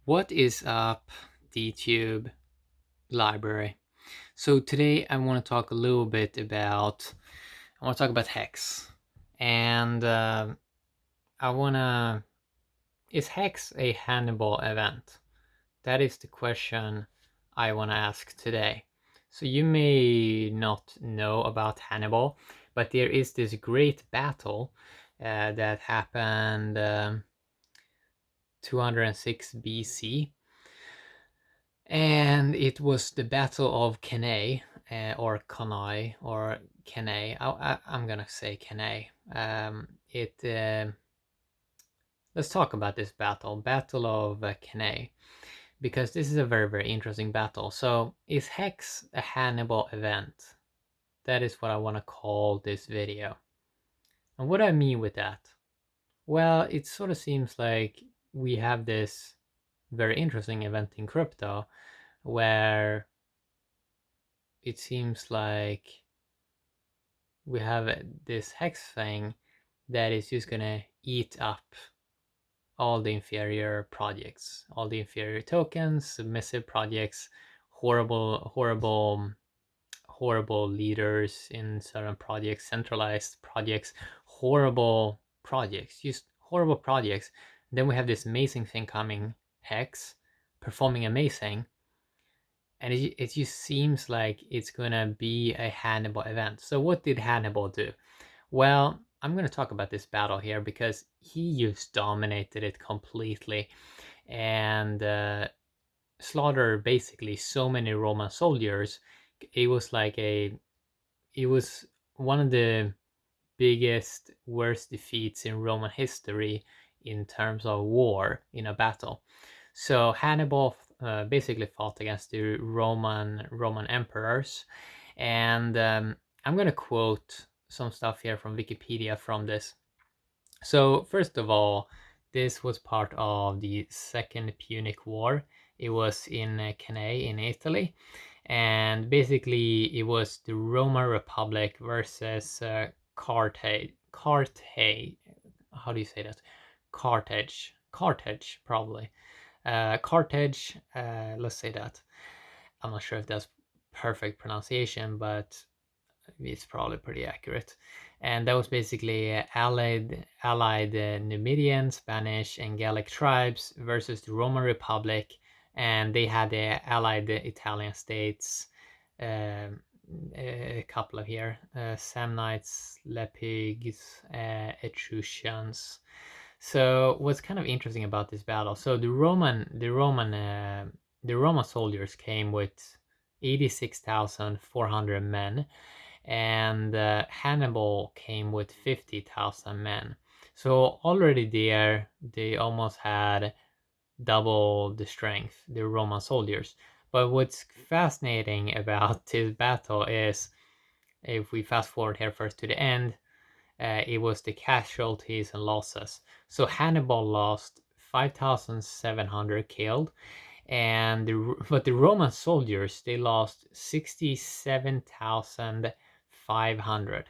What is up, DTube library? So today I want to talk a little bit about HEX, and I wanna is HEX a Hannibal event? That is the question I want to ask today. So you may not know about Hannibal, but there is this great battle that happened 206 BC. And it was the Battle of Cannae, or Cannae, or Cannae. I'm gonna say Cannae. Let's talk about this Battle of Cannae, because this is a very, very interesting battle. So, is Hex a Hannibal event? That is what I want to call this video. And what I mean with that? Well, it sort of seems like we have this very interesting event in crypto where it seems like we have this hex thing that is just gonna eat up all the inferior projects, all the inferior tokens, submissive projects, horrible leaders in certain projects, centralized projects, horrible projects, just horrible projects. Then we have this amazing thing coming, Hex, performing amazing, and it just seems like it's gonna be a Hannibal event. So what did Hannibal do? Well, I'm gonna talk about this battle here because he just dominated it completely and slaughtered basically so many Roman soldiers. It was like it was one of the biggest, worst defeats in Roman history in terms of war in a battle. So Hannibal basically fought against the Roman emperors, and I'm gonna quote some stuff here from Wikipedia from this. So first of all, this was part of the Second Punic War. It was in Cannae in Italy, and basically it was the Roman Republic versus Carthage. How do you say that? Carthage, probably. Carthage. Let's say that. I'm not sure if that's perfect pronunciation, but it's probably pretty accurate. And that was basically allied Numidian, Spanish, and Gallic tribes versus the Roman Republic, and they had the allied Italian states. Um, a couple of here: Samnites, Lepigs, Etruscans. So what's kind of interesting about this battle? So the Roman soldiers came with 86,400 men, and Hannibal came with 50,000 men. So already there, they almost had double the strength, the Roman soldiers. But what's fascinating about this battle is, if we fast forward here first to the end, it was the casualties and losses. So Hannibal lost 5,700 killed, but the Roman soldiers, they lost 67,500.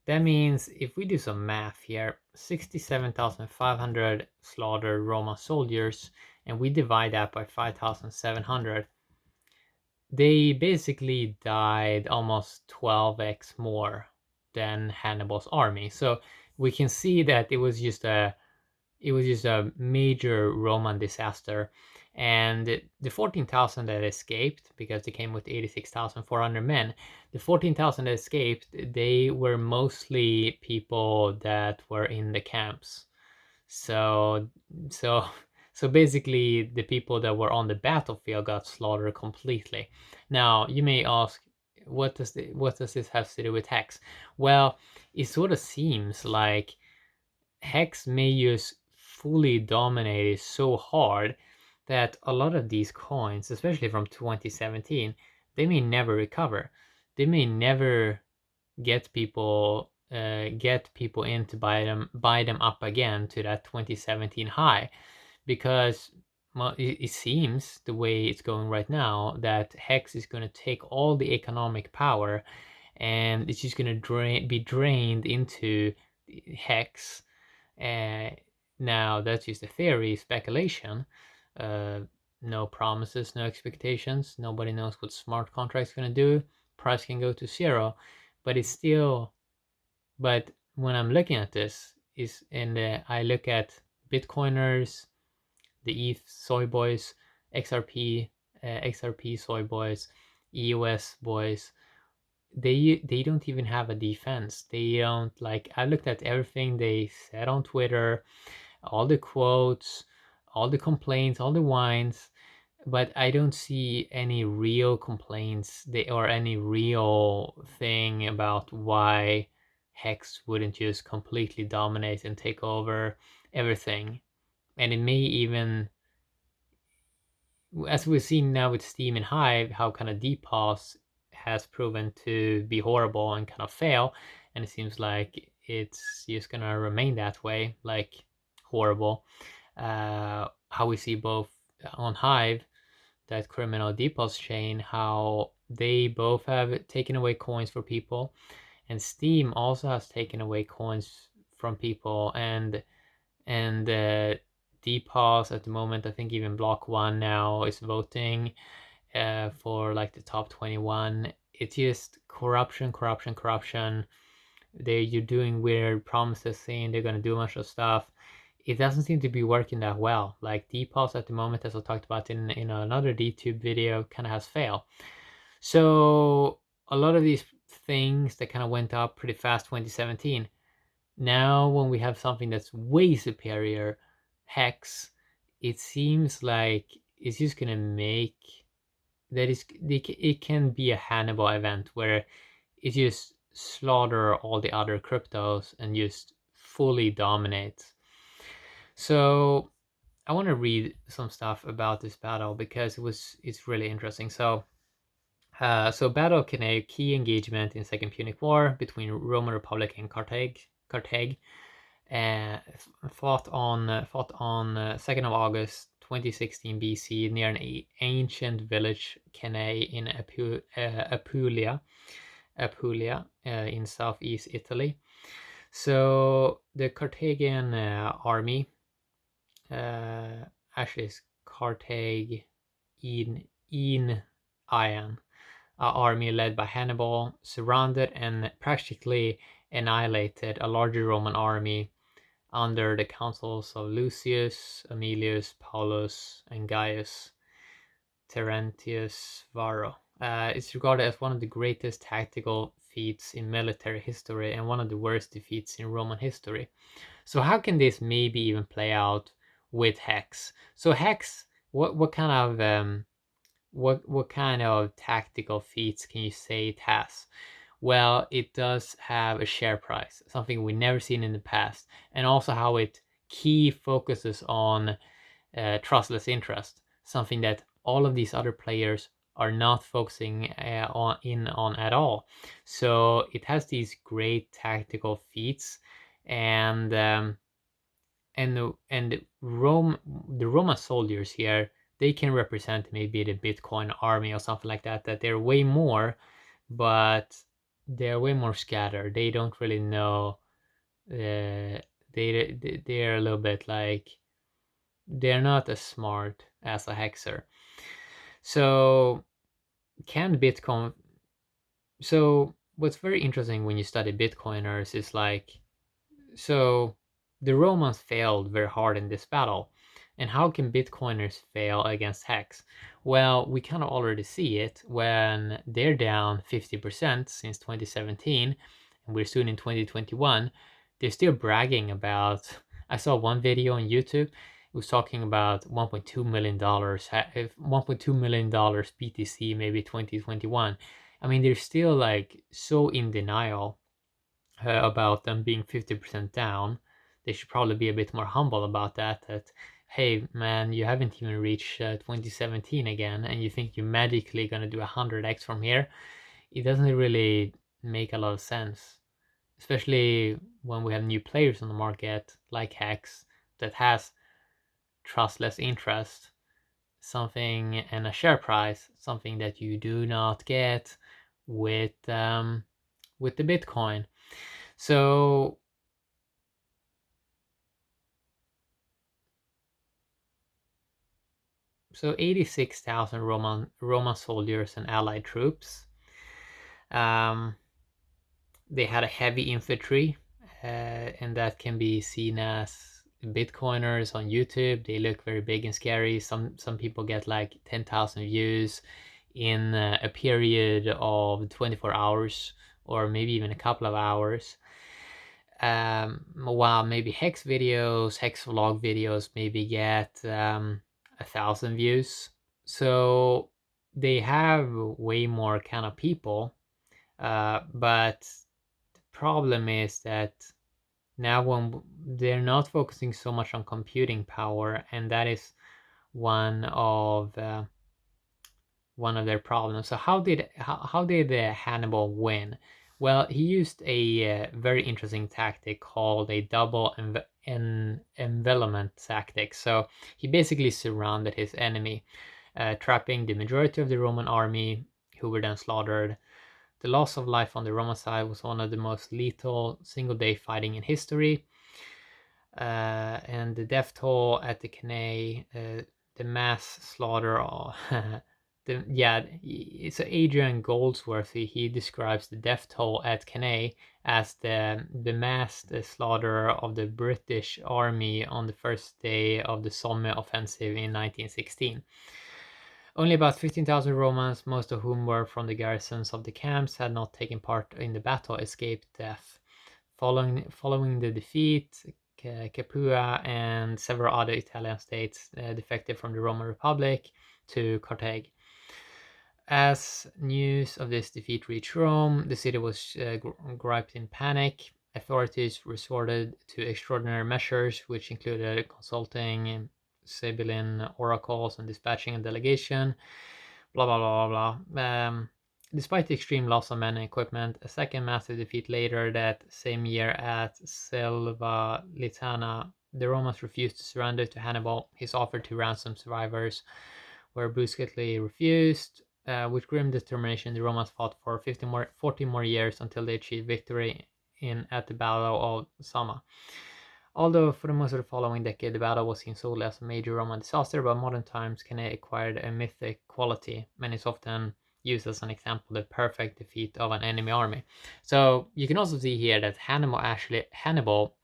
That means if we do some math here, 67,500 slaughtered Roman soldiers, and we divide that by 5,700, they basically died almost 12x more than Hannibal's army. So we can see that it was just a major Roman disaster. And the 14,000 that escaped, because they came with 86,400 men, the 14,000 that escaped, they were mostly people that were in the camps. So, so, so basically, the people that were on the battlefield got slaughtered completely. Now, you may ask, what does this have to do with Hex? Well, it sort of seems like Hex may just fully dominated so hard that a lot of these coins, especially from 2017, they may never recover. They may never get people in to buy them up again to that 2017 high, because well, it seems the way it's going right now that Hex is going to take all the economic power, and it's just going to be drained into Hex, uh, Now that's just a theory, speculation. Uh, no promises, no expectations. Nobody knows what smart contract's gonna do. Price can go to zero, but it's still. But when I'm looking at this, I look at Bitcoiners, the ETH soy boys, XRP, XRP soy boys, EOS boys. They don't even have a defense. They don't like. I looked at everything they said on Twitter, all the quotes, all the complaints, all the whines, but I don't see any real complaints or any real thing about why Hex wouldn't just completely dominate and take over everything. And it may even, as we've seen now with Steam and Hive, how kind of DPoS has proven to be horrible and kind of fail, and it seems like it's just gonna remain that way, like horrible. How we see both on Hive, that criminal DPoS chain, how they both have taken away coins for people, and Steam also has taken away coins from people, and DPoS at the moment, I think even Block One now is voting for like the top 21. It's just corruption, corruption, corruption. You're doing weird promises saying they're gonna do a bunch of stuff. It doesn't seem to be working that well. Like DPoS at the moment, as I talked about in another DTube video, kind of has failed. So a lot of these things that kind of went up pretty fast 2017. Now when we have something that's way superior, Hex, it seems like it's just gonna make that is it can be a Hannibal event where it just slaughter all the other cryptos and just fully dominates. So I want to read some stuff about this battle because it's really interesting. So Battle of Cannae, key engagement in Second Punic War between Roman Republic and Carthage, uh, fought on 2nd of August 2016 BC near an ancient village Cannae in Apulia in southeast Italy. So the Carthaginian army, actually is Carthage in Ian, army led by Hannibal, surrounded and practically annihilated a larger Roman army under the councils of Lucius, Aemilius, Paulus, and Gaius Terentius Varro. It's regarded as one of the greatest tactical feats in military history and one of the worst defeats in Roman history. So how can this maybe even play out with Hex? So Hex, what kind of what kind of tactical feats can you say it has? Well, it does have a share price, something we've never seen in the past, and also how it key focuses on trustless interest, something that all of these other players are not focusing on at all. So it has these great tactical feats, and the Roman soldiers here, they can represent maybe the Bitcoin army or something like that. That they're way more, but they're way more scattered. They don't really know. They're a little bit like they're not as smart as a hexer. So can Bitcoin? So what's very interesting when you study Bitcoiners is like, so the Romans failed very hard in this battle. And how can Bitcoiners fail against Hex? Well, we kind of already see it when they're down 50% since 2017, and we're soon in 2021. They're still bragging about. I saw one video on YouTube. It was talking about $1.2 million, $1.2 million BTC, maybe 2021. I mean, they're still like so in denial about them being 50% down. They should probably be a bit more humble about that. That, hey man, you haven't even reached 2017 again, and you think you're magically gonna do 100x from here. It doesn't really make a lot of sense, especially when we have new players on the market like Hex that has trustless interest, something and a share price, something that you do not get with the Bitcoin. So so 86,000 Roman soldiers and allied troops. They had a heavy infantry, and that can be seen as Bitcoiners on YouTube. They look very big and scary. Some people get like 10,000 views in a period of 24 hours, or maybe even a couple of hours. While maybe HEX vlog videos maybe get 1,000 views. So they have way more kind of people, but the problem is that now when they're not focusing so much on computing power, and that is one of their problems. So how did Hannibal win? Well, he used a very interesting tactic called a double envelopment tactic. So he basically surrounded his enemy, trapping the majority of the Roman army, who were then slaughtered. The loss of life on the Roman side was one of the most lethal single-day fighting in history. And the death toll at the Cannae, the mass slaughter, so Adrian Goldsworthy, he describes the death toll at Cannae as the mass slaughter of the British army on the first day of the Somme offensive in 1916. Only about 15,000 Romans, most of whom were from the garrisons of the camps, had not taken part in the battle, escaped death. Following the defeat, Capua and several other Italian states defected from the Roman Republic to Carthage. As news of this defeat reached Rome, the city was gripped in panic. Authorities resorted to extraordinary measures, which included consulting Sibylline oracles and dispatching a delegation. Blah blah blah blah blah. Despite the extreme loss of men and equipment, a second massive defeat later that same year at Selva Litana, the Romans refused to surrender to Hannibal. His offer to ransom survivors were brusquely refused. With grim determination, the Romans fought for 14 more years until they achieved victory at the Battle of Zama. Although for the most of the following decade, the battle was seen solely as a major Roman disaster, by modern times Cannae acquired a mythic quality, and is often used as an example of the perfect defeat of an enemy army. So you can also see here that Hannibal,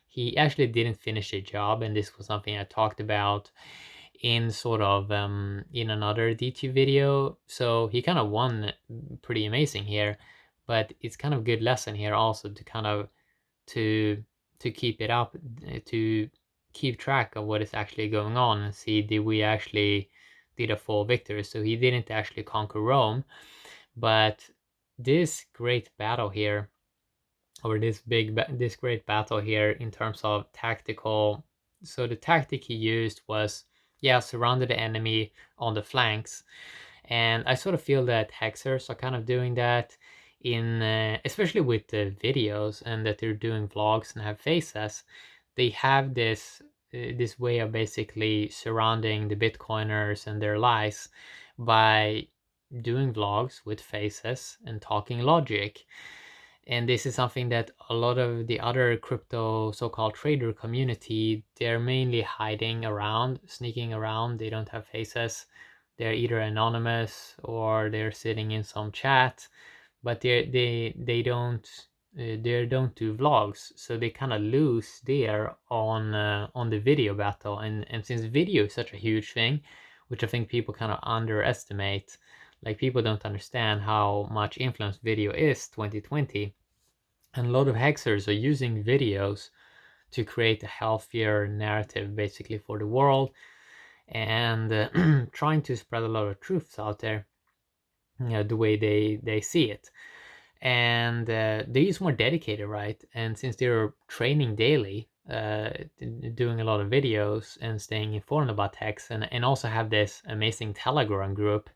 he actually didn't finish the job, and this was something I talked about in sort of in another DT video. So he kind of won pretty amazing here, but it's kind of a good lesson here also to kind of to keep it up, to keep track of what is actually going on and see, did we actually did a full victory? So he didn't actually conquer Rome, but this great battle here, or this great battle here in terms of tactical. So the tactic he used was, surrounded the enemy on the flanks, and I sort of feel that hexers are kind of doing that in especially with the videos, and that they're doing vlogs and have faces. They have this way of basically surrounding the Bitcoiners and their lies by doing vlogs with faces and talking logic. And this is something that a lot of the other crypto so-called trader community, they're mainly hiding around, sneaking around. They don't have faces. They're either anonymous or they're sitting in some chat, but they don't do vlogs, so they kind of lose there on the video battle. And since video is such a huge thing, which I think people kind of underestimate, like people don't understand how much influence video is 2020, and a lot of hexers are using videos to create a healthier narrative basically for the world, and trying to spread a lot of truths out there, the way they see it. And they use more dedicated, right? And since they're training daily, doing a lot of videos and staying informed about HEX, and also have this amazing Telegram group,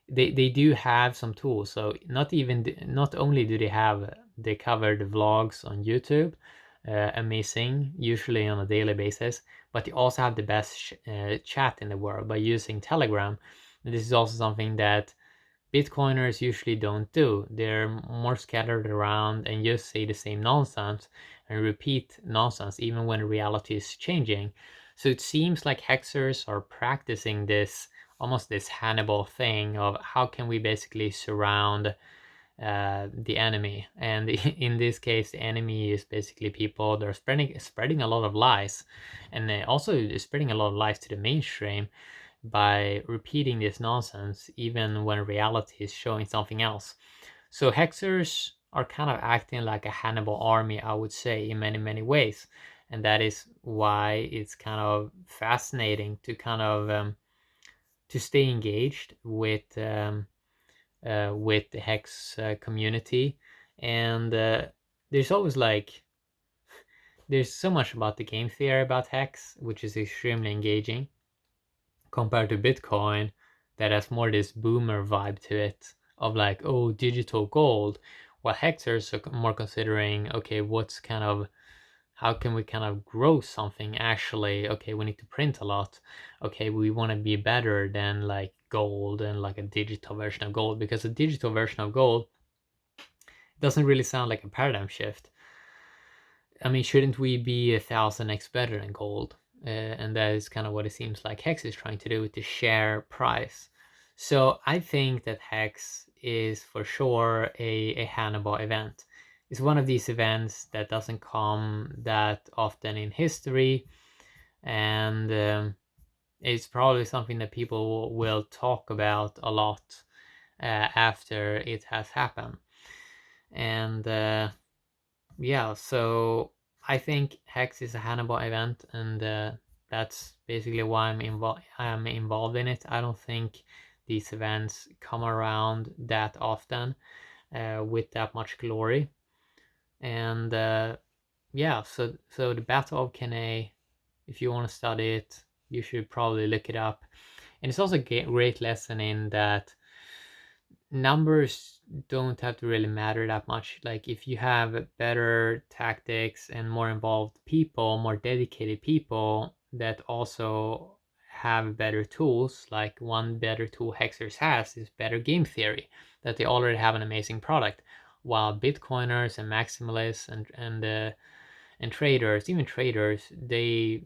they do have some tools. So not only do they cover the vlogs on YouTube, amazing, usually on a daily basis, but they also have the best chat in the world by using Telegram. And this is also something that Bitcoiners usually don't do. They're more scattered around and just say the same nonsense and repeat nonsense even when reality is changing. So it seems like hexers are practicing this, almost this Hannibal thing of how can we basically surround the enemy. And in this case, the enemy is basically people that are spreading a lot of lies, and also spreading a lot of lies to the mainstream by repeating this nonsense even when reality is showing something else. So hexers are kind of acting like a Hannibal army, I would say, in many ways, and that is why it's kind of fascinating to kind of to stay engaged with the hex community. And there's always like there's so much about the game theory about hex, which is extremely engaging compared to Bitcoin, that has more this boomer vibe to it of like, oh, digital gold. While hexers are more considering, okay, what's kind of how can we kind of grow something actually? Okay, we need to print a lot. Okay, we want to be better than like gold and like a digital version of gold, because a digital version of gold doesn't really sound like a paradigm shift. I mean, shouldn't we be 1,000x better than gold? And that is kind of what it seems like Hex is trying to do with the share price. So I think that Hex is for sure a Hannibal event. It's one of these events that doesn't come that often in history, and it's probably something that people will talk about a lot after it has happened. And yeah, so I think Hex is a Hannibal event, and that's basically why I'm involved in it. I don't think these events come around that often with that much glory. And yeah, so the Battle of Cannae, if you want to study it, you should probably look it up. And it's also a great lesson in that numbers don't have to really matter that much. Like if you have better tactics and more involved people, more dedicated people that also have better tools, like one better tool Hexers has is better game theory, that they already have an amazing product. While Bitcoiners and maximalists and traders, even traders, they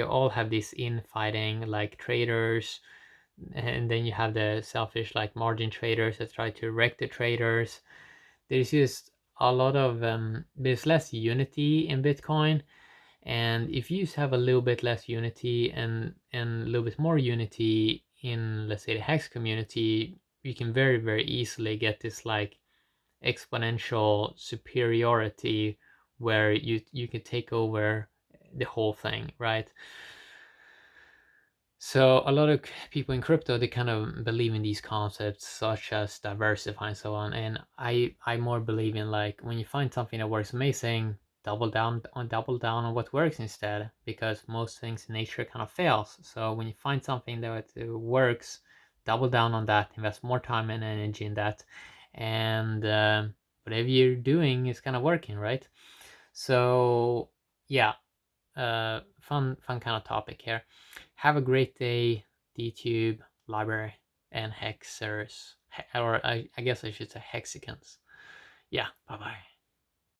all have this infighting, like traders, and then you have the selfish like margin traders that try to wreck the traders. There's just a lot of there's less unity in Bitcoin, and if you have a little bit less unity and a little bit more unity in, let's say, the Hex community, you can very easily get this like exponential superiority where you can take over the whole thing, right? So a lot of people in crypto, they kind of believe in these concepts such as diversify and so on. And I more believe in like when you find something that works amazing, double down on what works instead, because most things in nature kind of fails. So when you find something that works, double down on that, invest more time and energy in that, and whatever you're doing is kind of working, right? So yeah, fun kind of topic here. Have a great day, DTube, library, and hexers, or I guess I should say hexicans. Yeah, bye bye.